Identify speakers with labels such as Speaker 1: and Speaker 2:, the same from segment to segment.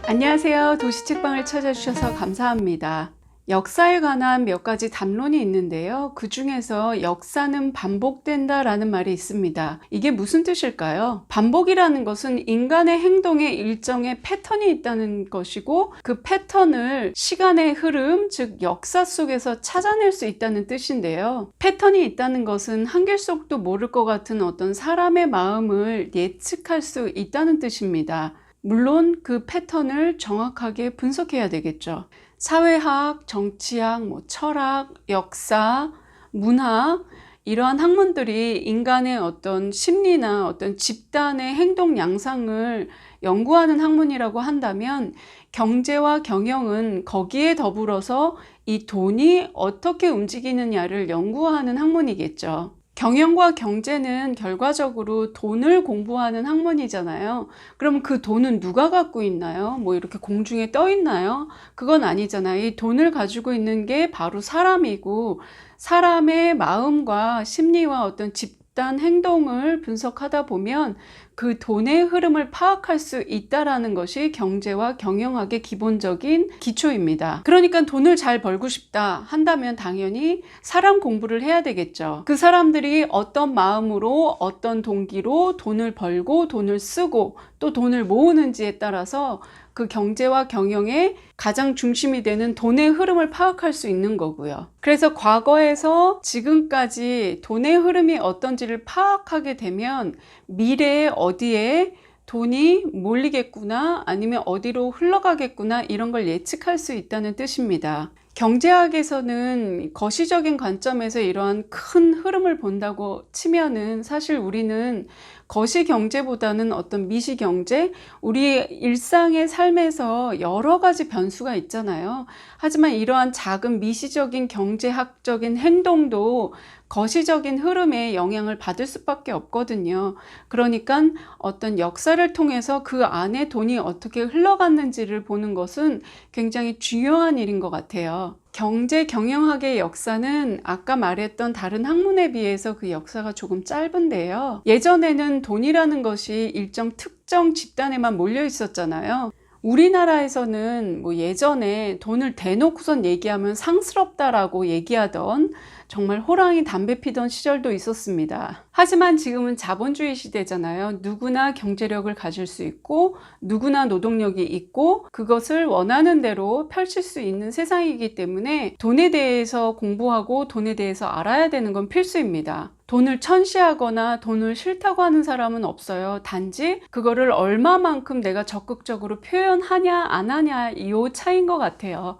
Speaker 1: 안녕하세요. 도시책방을 찾아주셔서 감사합니다. 역사에 관한 몇 가지 담론이 있는데요. 그 중에서 역사는 반복된다 라는 말이 있습니다. 이게 무슨 뜻일까요? 반복이라는 것은 인간의 행동에 일정의 패턴이 있다는 것이고, 그 패턴을 시간의 흐름, 즉 역사 속에서 찾아낼 수 있다는 뜻인데요. 패턴이 있다는 것은 한길속도 모를 것 같은 어떤 사람의 마음을 예측할 수 있다는 뜻입니다. 물론 그 패턴을 정확하게 분석해야 되겠죠. 사회학, 정치학, 철학, 역사, 문학, 이러한 학문들이 인간의 어떤 심리나 어떤 집단의 행동 양상을 연구하는 학문이라고 한다면, 경제와 경영은 거기에 더불어서 이 돈이 어떻게 움직이느냐를 연구하는 학문이겠죠. 경영과 경제는 결과적으로 돈을 공부하는 학문이잖아요. 그럼 그 돈은 누가 갖고 있나요? 이렇게 공중에 떠 있나요? 그건 아니잖아요. 이 돈을 가지고 있는 게 바로 사람이고, 사람의 마음과 심리와 어떤 집단 행동을 분석하다 보면 그 돈의 흐름을 파악할 수 있다라는 것이 경제와 경영학의 기본적인 기초입니다. 그러니까 돈을 잘 벌고 싶다 한다면 당연히 사람 공부를 해야 되겠죠. 그 사람들이 어떤 마음으로, 어떤 동기로 돈을 벌고 돈을 쓰고 또 돈을 모으는지에 따라서 그 경제와 경영의 가장 중심이 되는 돈의 흐름을 파악할 수 있는 거고요. 그래서 과거에서 지금까지 돈의 흐름이 어떤지를 파악하게 되면 미래에 어디에 돈이 몰리겠구나, 아니면 어디로 흘러가겠구나, 이런 걸 예측할 수 있다는 뜻입니다. 경제학에서는 거시적인 관점에서 이러한 큰 흐름을 본다고 치면은, 사실 우리는 거시 경제보다는 어떤 미시 경제, 우리 일상의 삶에서 여러 가지 변수가 있잖아요. 하지만 이러한 작은 미시적인 경제학적인 행동도 거시적인 흐름에 영향을 받을 수밖에 없거든요. 그러니까 어떤 역사를 통해서 그 안에 돈이 어떻게 흘러갔는지를 보는 것은 굉장히 중요한 일인 것 같아요. 경제 경영학의 역사는 아까 말했던 다른 학문에 비해서 그 역사가 조금 짧은데요. 예전에는 돈이라는 것이 일정 특정 집단에만 몰려 있었잖아요. 우리나라에서는 예전에 돈을 대놓고선 얘기하면 상스럽다라고 얘기하던, 정말 호랑이 담배 피던 시절도 있었습니다. 하지만 지금은 자본주의 시대잖아요. 누구나 경제력을 가질 수 있고 누구나 노동력이 있고 그것을 원하는 대로 펼칠 수 있는 세상이기 때문에 돈에 대해서 공부하고 돈에 대해서 알아야 되는 건 필수입니다. 돈을 천시하거나 돈을 싫다고 하는 사람은 없어요. 단지 그거를 얼마만큼 내가 적극적으로 표현하냐 안 하냐, 이 차이인 것 같아요.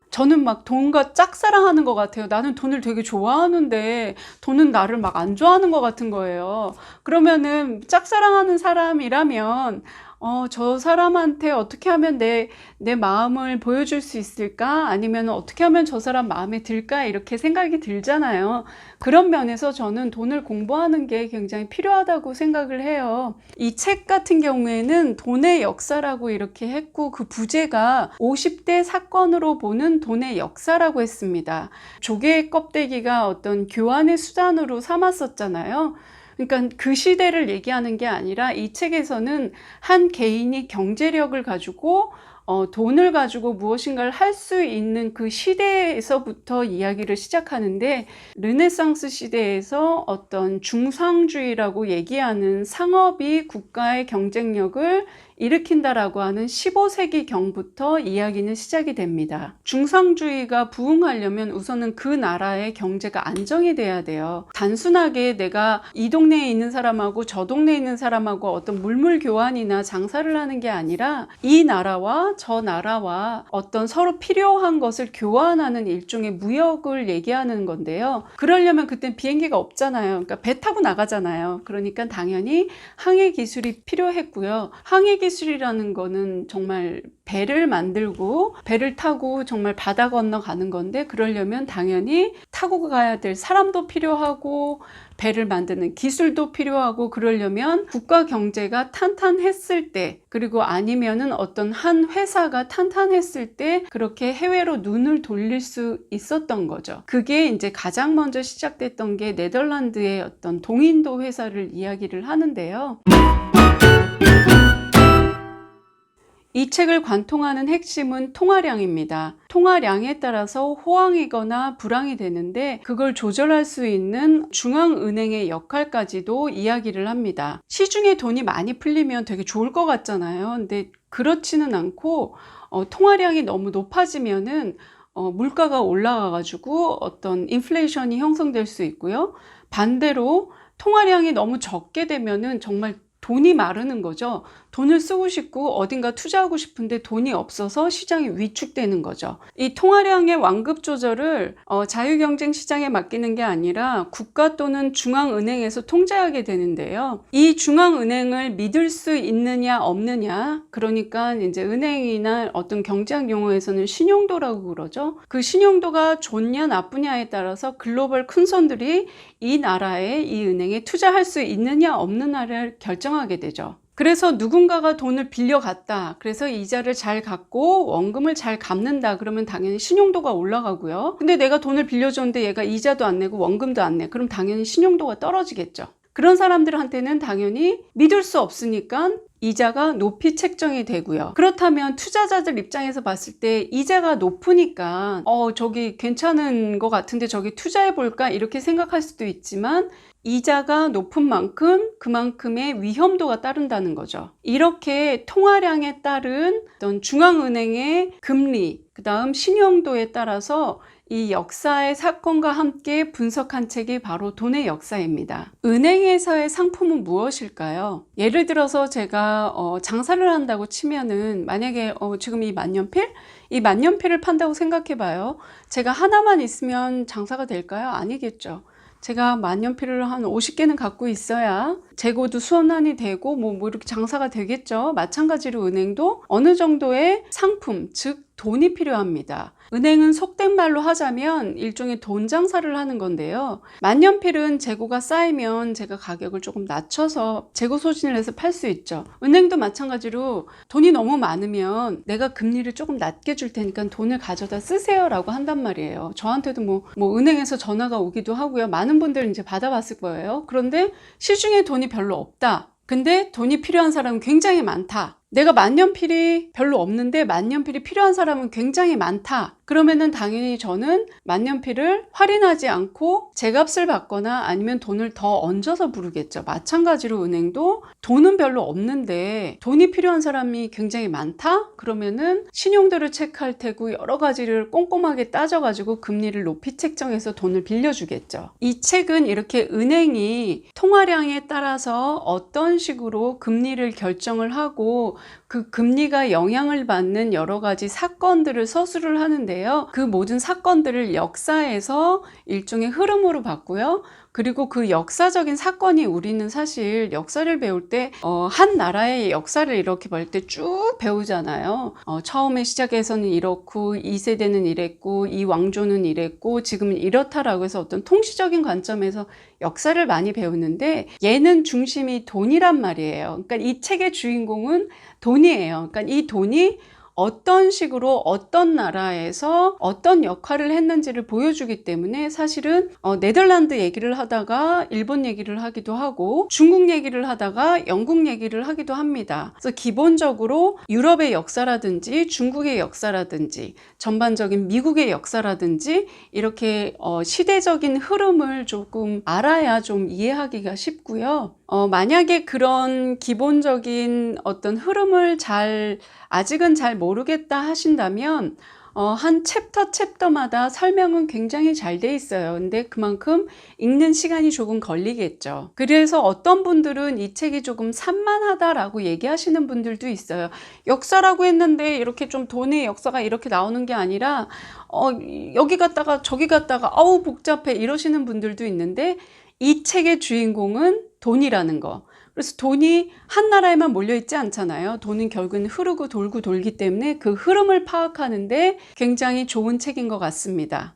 Speaker 1: 저는 막 돈과 짝사랑하는 것 같아요. 나는 돈을 되게 좋아하는데 돈은 나를 막 안 좋아하는 것 같은 거예요. 그러면은 짝사랑하는 사람이라면 저 사람한테 어떻게 하면 내 마음을 보여줄 수 있을까? 아니면 어떻게 하면 저 사람 마음에 들까? 이렇게 생각이 들잖아요. 그런 면에서 저는 돈을 공부하는 게 굉장히 필요하다고 생각을 해요. 이 책 같은 경우에는 돈의 역사라고 이렇게 했고, 그 부제가 50대 사건으로 보는 돈의 역사라고 했습니다. 조개 껍데기가 어떤 교환의 수단으로 삼았었잖아요. 그러니까 그 시대를 얘기하는 게 아니라 이 책에서는 한 개인이 경제력을 가지고 돈을 가지고 무엇인가를 할 수 있는 그 시대에서부터 이야기를 시작하는데, 르네상스 시대에서 어떤 중상주의라고 얘기하는 상업이 국가의 경쟁력을 일으킨다라고 하는 15세기 경부터 이야기는 시작이 됩니다. 중상주의가 부흥하려면 우선은 그 나라의 경제가 안정이 돼야 돼요. 단순하게 내가 이 동네에 있는 사람하고 저 동네에 있는 사람하고 어떤 물물 교환이나 장사를 하는 게 아니라 이 나라와 저 나라와 어떤 서로 필요한 것을 교환하는 일종의 무역을 얘기하는 건데요. 그러려면 그땐 비행기가 없잖아요. 그러니까 배 타고 나가잖아요. 그러니까 당연히 항해 기술이 필요했고요. 항해 기술이라는 거는 정말 배를 만들고 배를 타고 정말 바다 건너 가는 건데, 그러려면 당연히 타고 가야 될 사람도 필요하고 배를 만드는 기술도 필요하고, 그러려면 국가 경제가 탄탄했을 때, 그리고 아니면은 어떤 한 회사가 탄탄했을 때 그렇게 해외로 눈을 돌릴 수 있었던 거죠. 그게 이제 가장 먼저 시작됐던 게 네덜란드의 어떤 동인도 회사를 이야기를 하는데요. 이 책을 관통하는 핵심은 통화량입니다. 통화량에 따라서 호황이거나 불황이 되는데 그걸 조절할 수 있는 중앙은행의 역할까지도 이야기를 합니다. 시중에 돈이 많이 풀리면 되게 좋을 것 같잖아요. 근데 그렇지는 않고 통화량이 너무 높아지면은 물가가 올라가가지고 어떤 인플레이션이 형성될 수 있고요. 반대로 통화량이 너무 적게 되면은 정말 돈이 마르는 거죠. 돈을 쓰고 싶고 어딘가 투자하고 싶은데 돈이 없어서 시장이 위축되는 거죠. 이 통화량의 완급 조절을 자유경쟁 시장에 맡기는 게 아니라 국가 또는 중앙은행에서 통제하게 되는데요. 이 중앙은행을 믿을 수 있느냐 없느냐, 그러니까 이제 은행이나 어떤 경제학 용어에서는 신용도라고 그러죠. 그 신용도가 좋냐 나쁘냐에 따라서 글로벌 큰손들이 이 나라에, 이 은행에 투자할 수 있느냐 없느냐를 결정하게 되죠. 그래서 누군가가 돈을 빌려갔다. 그래서 이자를 잘 갚고 원금을 잘 갚는다. 그러면 당연히 신용도가 올라가고요. 근데 내가 돈을 빌려줬는데 얘가 이자도 안 내고 원금도 안 내. 그럼 당연히 신용도가 떨어지겠죠. 그런 사람들한테는 당연히 믿을 수 없으니까 이자가 높이 책정이 되고요. 그렇다면 투자자들 입장에서 봤을 때 이자가 높으니까 저기 괜찮은 것 같은데 저기 투자해 볼까 이렇게 생각할 수도 있지만 이자가 높은 만큼 그만큼의 위험도가 따른다는 거죠. 이렇게 통화량에 따른 어떤 중앙은행의 금리, 그 다음 신용도에 따라서 이 역사의 사건과 함께 분석한 책이 바로 돈의 역사입니다. 은행에서의 상품은 무엇일까요? 예를 들어서 제가 장사를 한다고 치면은 만약에 지금 이 만년필? 이 만년필을 판다고 생각해 봐요. 제가 하나만 있으면 장사가 될까요? 아니겠죠. 제가 만년필을 한 50개는 갖고 있어야 재고도 순환이 되고 뭐 이렇게 장사가 되겠죠. 마찬가지로 은행도 어느 정도의 상품, 즉 돈이 필요합니다. 은행은 속된 말로 하자면 일종의 돈 장사를 하는 건데요. 만년필은 재고가 쌓이면 제가 가격을 조금 낮춰서 재고 소진을 해서 팔 수 있죠. 은행도 마찬가지로 돈이 너무 많으면 내가 금리를 조금 낮게 줄 테니까 돈을 가져다 쓰세요 라고 한단 말이에요. 저한테도 뭐 은행에서 전화가 오기도 하고요. 많은 분들 이제 받아봤을 거예요. 그런데 시중에 돈이 별로 없다. 근데 돈이 필요한 사람은 굉장히 많다. 내가 만년필이 별로 없는데 만년필이 필요한 사람은 굉장히 많다. 그러면은 당연히 저는 만년필을 할인하지 않고 제값을 받거나 아니면 돈을 더 얹어서 부르겠죠. 마찬가지로 은행도 돈은 별로 없는데 돈이 필요한 사람이 굉장히 많다? 그러면은 신용도를 체크할 테고 여러 가지를 꼼꼼하게 따져가지고 금리를 높이 책정해서 돈을 빌려주겠죠. 이 책은 이렇게 은행이 통화량에 따라서 어떤 식으로 금리를 결정을 하고 그 금리가 영향을 받는 여러 가지 사건들을 서술을 하는데요. 그 모든 사건들을 역사에서 일종의 흐름으로 봤고요. 그리고 그 역사적인 사건이 우리는 사실 역사를 배울 때 한 나라의 역사를 이렇게 볼 때 쭉 배우잖아요. 처음에 시작해서는 이렇고 2세대는 이랬고 이 왕조는 이랬고 지금은 이렇다라고 해서 어떤 통시적인 관점에서 역사를 많이 배우는데 얘는 중심이 돈이란 말이에요. 그러니까 이 책의 주인공은 돈이에요. 그러니까 이 돈이 어떤 식으로 어떤 나라에서 어떤 역할을 했는지를 보여주기 때문에 사실은 네덜란드 얘기를 하다가 일본 얘기를 하기도 하고 중국 얘기를 하다가 영국 얘기를 하기도 합니다. 그래서 기본적으로 유럽의 역사라든지 중국의 역사라든지 전반적인 미국의 역사라든지 이렇게 시대적인 흐름을 조금 알아야 좀 이해하기가 쉽고요. 만약에 그런 기본적인 어떤 흐름을 아직은 잘 모르겠다 하신다면 한 챕터마다 설명은 굉장히 잘 돼 있어요. 근데 그만큼 읽는 시간이 조금 걸리겠죠. 그래서 어떤 분들은 이 책이 조금 산만하다라고 얘기하시는 분들도 있어요. 역사라고 했는데 이렇게 좀 돈의 역사가 이렇게 나오는 게 아니라 여기 갔다가 저기 갔다가 어우 복잡해 이러시는 분들도 있는데 이 책의 주인공은 돈이라는 거. 그래서 돈이 한 나라에만 몰려있지 않잖아요. 돈은 결국은 흐르고 돌고 돌기 때문에 그 흐름을 파악하는데 굉장히 좋은 책인 것 같습니다.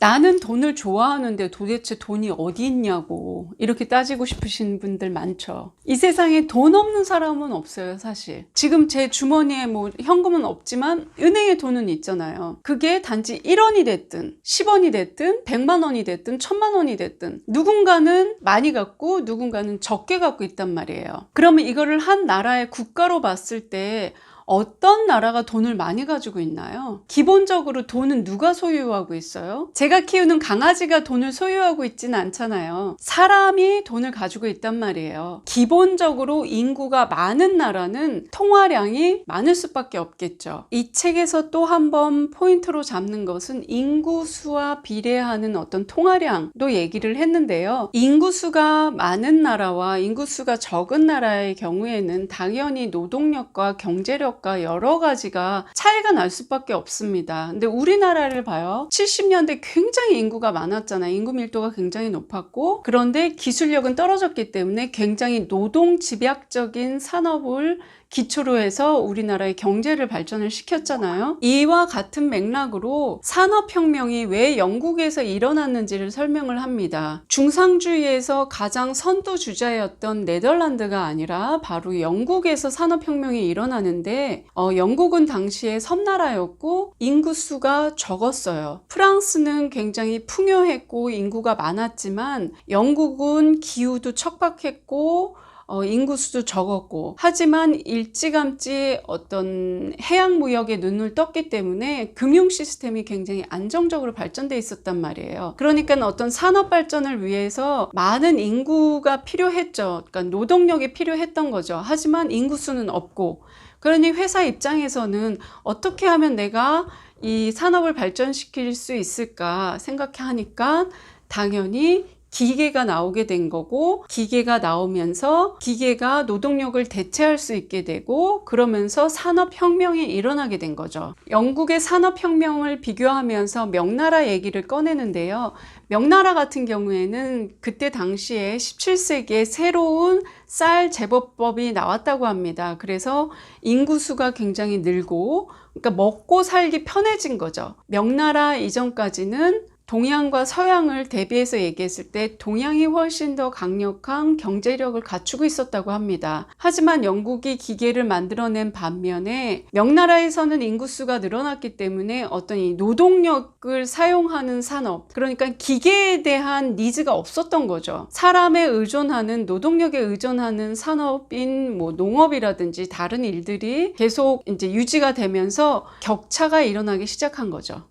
Speaker 1: 나는 돈을 좋아하는데 도대체 돈이 어디 있냐고 이렇게 따지고 싶으신 분들 많죠. 이 세상에 돈 없는 사람은 없어요, 사실. 지금 제 주머니에 뭐 현금은 없지만 은행에 돈은 있잖아요. 그게 단지 1원이 됐든 10원이 됐든 100만 원이 됐든 1000만 원이 됐든 누군가는 많이 갖고 누군가는 적게 갖고 있단 말이에요. 그러면 이거를 한 나라의 국가로 봤을 때 어떤 나라가 돈을 많이 가지고 있나요? 기본적으로 돈은 누가 소유하고 있어요? 제가 키우는 강아지가 돈을 소유하고 있지는 않잖아요. 사람이 돈을 가지고 있단 말이에요. 기본적으로 인구가 많은 나라는 통화량이 많을 수밖에 없겠죠. 이 책에서 또 한 번 포인트로 잡는 것은 인구수와 비례하는 어떤 통화량도 얘기를 했는데요. 인구수가 많은 나라와 인구수가 적은 나라의 경우에는 당연히 노동력과 경제력 여러 가지가 차이가 날 수밖에 없습니다. 근데 우리나라를 봐요. 70년대 굉장히 인구가 많았잖아요. 인구 밀도가 굉장히 높았고, 그런데 기술력은 떨어졌기 때문에 굉장히 노동 집약적인 산업을 기초로 해서 우리나라의 경제를 발전을 시켰잖아요. 이와 같은 맥락으로 산업혁명이 왜 영국에서 일어났는지를 설명을 합니다. 중상주의에서 가장 선두주자였던 네덜란드가 아니라 바로 영국에서 산업혁명이 일어나는데 영국은 당시에 섬나라였고 인구수가 적었어요. 프랑스는 굉장히 풍요했고 인구가 많았지만 영국은 기후도 척박했고 인구수도 적었고, 하지만 일찌감치 어떤 해양 무역에 눈을 떴기 때문에 금융 시스템이 굉장히 안정적으로 발전돼 있었단 말이에요. 그러니까 어떤 산업 발전을 위해서 많은 인구가 필요했죠. 그러니까 노동력이 필요했던 거죠. 하지만 인구수는 없고, 그러니 회사 입장에서는 어떻게 하면 내가 이 산업을 발전시킬 수 있을까 생각하니까 당연히 기계가 나오게 된 거고, 기계가 나오면서 기계가 노동력을 대체할 수 있게 되고, 그러면서 산업혁명이 일어나게 된 거죠. 영국의 산업혁명을 비교하면서 명나라 얘기를 꺼내는데요. 명나라 같은 경우에는 그때 당시에 17세기에 새로운 쌀 제법법이 나왔다고 합니다. 그래서 인구수가 굉장히 늘고, 그러니까 먹고 살기 편해진 거죠. 명나라 이전까지는 동양과 서양을 대비해서 얘기했을 때 동양이 훨씬 더 강력한 경제력을 갖추고 있었다고 합니다. 하지만 영국이 기계를 만들어낸 반면에 명나라에서는 인구수가 늘어났기 때문에 어떤 이 노동력을 사용하는 산업, 그러니까 기계에 대한 니즈가 없었던 거죠. 사람에 의존하는, 노동력에 의존하는 산업인 뭐 농업이라든지 다른 일들이 계속 이제 유지가 되면서 격차가 일어나기 시작한 거죠.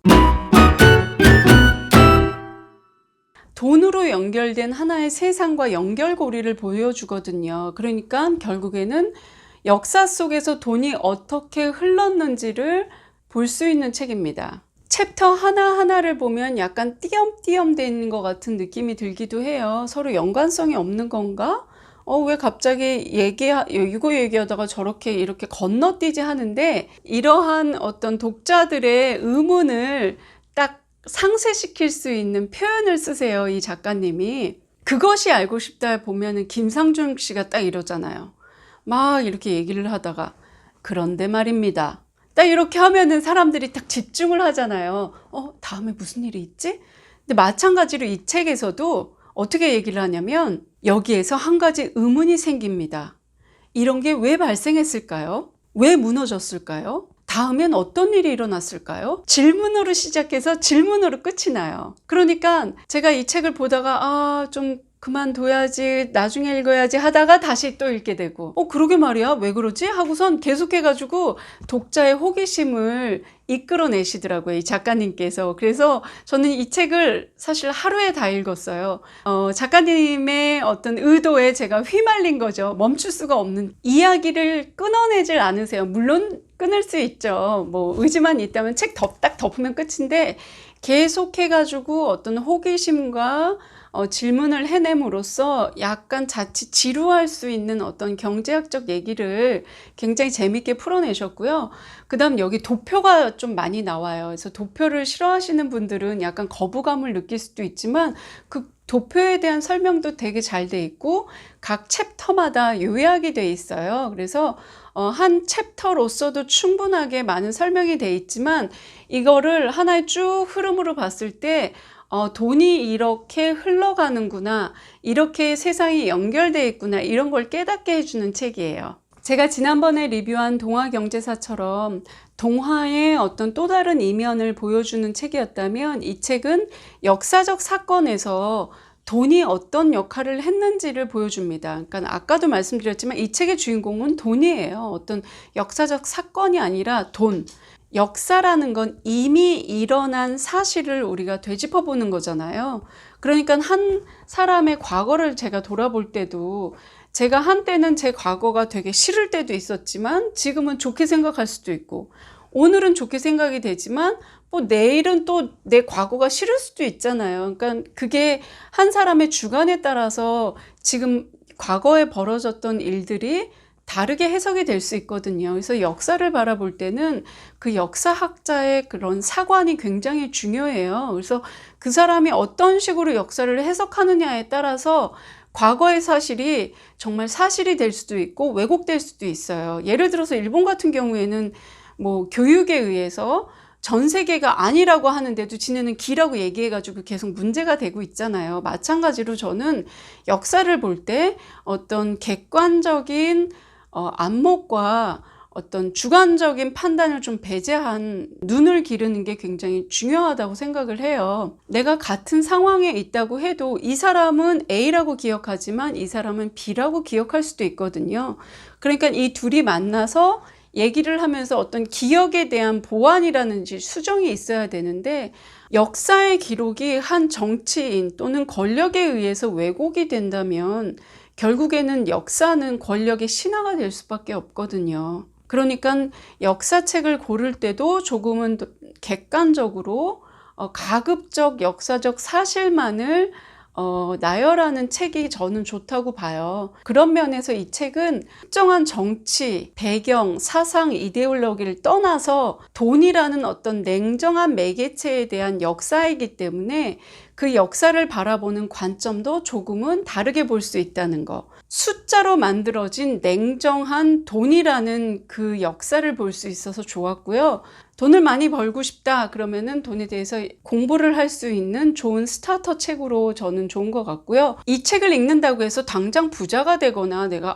Speaker 1: 돈으로 연결된 하나의 세상과 연결고리를 보여주거든요. 그러니까 결국에는 역사 속에서 돈이 어떻게 흘렀는지를 볼 수 있는 책입니다. 챕터 하나하나를 보면 약간 띄엄띄엄 돼 있는 것 같은 느낌이 들기도 해요. 서로 연관성이 없는 건가? 왜 갑자기 이거 얘기하다가 저렇게 이렇게 건너뛰지 하는데, 이러한 어떤 독자들의 의문을 딱 상쇄시킬 수 있는 표현을 쓰세요, 이 작가님이. 그것이 알고 싶다 보면은 김상중 씨가 딱 이러잖아요. 막 이렇게 얘기를 하다가, 그런데 말입니다, 딱 이렇게 하면은 사람들이 딱 집중을 하잖아요. 다음에 무슨 일이 있지? 근데 마찬가지로 이 책에서도 어떻게 얘기를 하냐면, 여기에서 한 가지 의문이 생깁니다. 이런 게 왜 발생했을까요? 왜 무너졌을까요? 다음엔 어떤 일이 일어났을까요? 질문으로 시작해서 질문으로 끝이 나요. 그러니까 제가 이 책을 보다가 좀 그만둬야지, 나중에 읽어야지 하다가 다시 또 읽게 되고, 그러게 말이야, 왜 그러지? 하고선 계속해가지고 독자의 호기심을 이끌어내시더라고요, 이 작가님께서. 그래서 저는 이 책을 사실 하루에 다 읽었어요. 작가님의 어떤 의도에 제가 휘말린 거죠. 멈출 수가 없는, 이야기를 끊어내질 않으세요. 물론 끊을 수 있죠. 뭐 의지만 있다면 책 딱 덮으면 끝인데, 계속해가지고 어떤 호기심과 질문을 해냄으로써 약간 자칫 지루할 수 있는 어떤 경제학적 얘기를 굉장히 재밌게 풀어내셨고요. 그다음 여기 도표가 좀 많이 나와요. 그래서 도표를 싫어하시는 분들은 약간 거부감을 느낄 수도 있지만 그 도표에 대한 설명도 되게 잘 돼 있고 각 챕터마다 요약이 돼 있어요. 그래서 한 챕터로서도 충분하게 많은 설명이 돼 있지만 이거를 하나의 쭉 흐름으로 봤을 때 돈이 이렇게 흘러가는구나, 이렇게 세상이 연결되어 있구나, 이런 걸 깨닫게 해주는 책이에요. 제가 지난번에 리뷰한 동화경제사처럼 동화의 어떤 또 다른 이면을 보여주는 책이었다면 이 책은 역사적 사건에서 돈이 어떤 역할을 했는지를 보여줍니다. 그러니까 아까도 말씀드렸지만 이 책의 주인공은 돈이에요. 어떤 역사적 사건이 아니라 돈. 역사라는 건 이미 일어난 사실을 우리가 되짚어 보는 거잖아요. 그러니까 한 사람의 과거를 제가 돌아볼 때도 제가 한때는 제 과거가 되게 싫을 때도 있었지만 지금은 좋게 생각할 수도 있고 오늘은 좋게 생각이 되지만 뭐 내일은 또 내 과거가 싫을 수도 있잖아요. 그러니까 그게 한 사람의 주관에 따라서 지금 과거에 벌어졌던 일들이 다르게 해석이 될 수 있거든요. 그래서 역사를 바라볼 때는 그 역사학자의 그런 사관이 굉장히 중요해요. 그래서 그 사람이 어떤 식으로 역사를 해석하느냐에 따라서 과거의 사실이 정말 사실이 될 수도 있고 왜곡될 수도 있어요. 예를 들어서 일본 같은 경우에는 뭐 교육에 의해서 전 세계가 아니라고 하는데도 지네는 기라고 얘기해가지고 계속 문제가 되고 있잖아요. 마찬가지로 저는 역사를 볼 때 어떤 객관적인 안목과 어떤 주관적인 판단을 좀 배제한 눈을 기르는 게 굉장히 중요하다고 생각을 해요. 내가 같은 상황에 있다고 해도 이 사람은 A라고 기억하지만 이 사람은 B라고 기억할 수도 있거든요. 그러니까 이 둘이 만나서 얘기를 하면서 어떤 기억에 대한 보완이라든지 수정이 있어야 되는데 역사의 기록이 한 정치인 또는 권력에 의해서 왜곡이 된다면 결국에는 역사는 권력의 신화가 될 수밖에 없거든요. 그러니까 역사책을 고를 때도 조금은 객관적으로 가급적 역사적 사실만을 나열하는 책이 저는 좋다고 봐요. 그런 면에서 이 책은 특정한 정치, 배경, 사상, 이데올로기를 떠나서 돈이라는 어떤 냉정한 매개체에 대한 역사이기 때문에 그 역사를 바라보는 관점도 조금은 다르게 볼 수 있다는 거. 숫자로 만들어진 냉정한 돈이라는 그 역사를 볼 수 있어서 좋았고요. 돈을 많이 벌고 싶다 그러면은 돈에 대해서 공부를 할 수 있는 좋은 스타터 책으로 저는 좋은 것 같고요. 이 책을 읽는다고 해서 당장 부자가 되거나 내가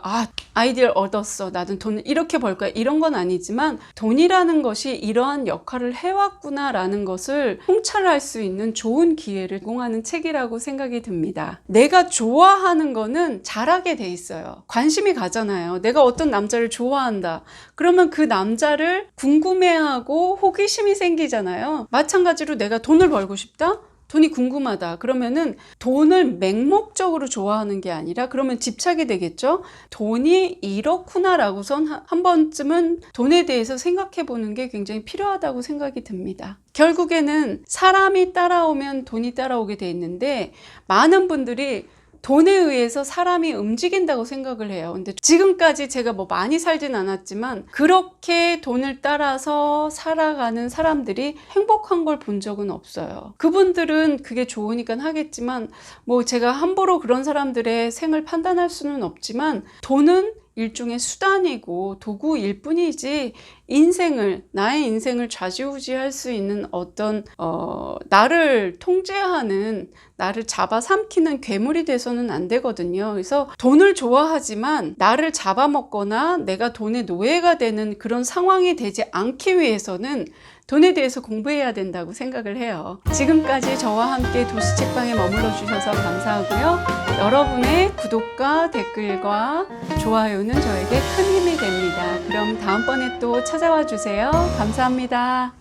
Speaker 1: 아이디어를 얻었어, 나는 돈을 이렇게 벌 거야, 이런 건 아니지만 돈이라는 것이 이러한 역할을 해왔구나 라는 것을 통찰할 수 있는 좋은 기회를 제공하는 책이라고 생각이 듭니다. 내가 좋아하는 거는 잘하게 돼 있어요. 관심이 가잖아요. 내가 어떤 남자를 좋아한다 그러면 그 남자를 궁금해하고 호기심이 생기잖아요. 마찬가지로 내가 돈을 벌고 싶다? 돈이 궁금하다. 그러면은 돈을 맹목적으로 좋아하는 게 아니라 그러면 집착이 되겠죠? 돈이 이렇구나라고선 한 번쯤은 돈에 대해서 생각해 보는 게 굉장히 필요하다고 생각이 듭니다. 결국에는 사람이 따라오면 돈이 따라오게 돼 있는데 많은 분들이 돈에 의해서 사람이 움직인다고 생각을 해요. 근데 지금까지 제가 뭐 많이 살진 않았지만 그렇게 돈을 따라서 살아가는 사람들이 행복한 걸 본 적은 없어요. 그분들은 그게 좋으니까 하겠지만 뭐 제가 함부로 그런 사람들의 생을 판단할 수는 없지만 돈은 일종의 수단이고 도구일 뿐이지 나의 인생을 좌지우지할 수 있는 어떤 나를 통제하는, 나를 잡아삼키는 괴물이 돼서는 안 되거든요. 그래서 돈을 좋아하지만 나를 잡아먹거나 내가 돈의 노예가 되는 그런 상황이 되지 않기 위해서는 돈에 대해서 공부해야 된다고 생각을 해요. 지금까지 저와 함께 도시책방에 머물러 주셔서 감사하고요. 여러분의 구독과 댓글과 좋아요는 저에게 큰 힘이 됩니다. 그럼 다음번에 또 찾아와 주세요. 감사합니다.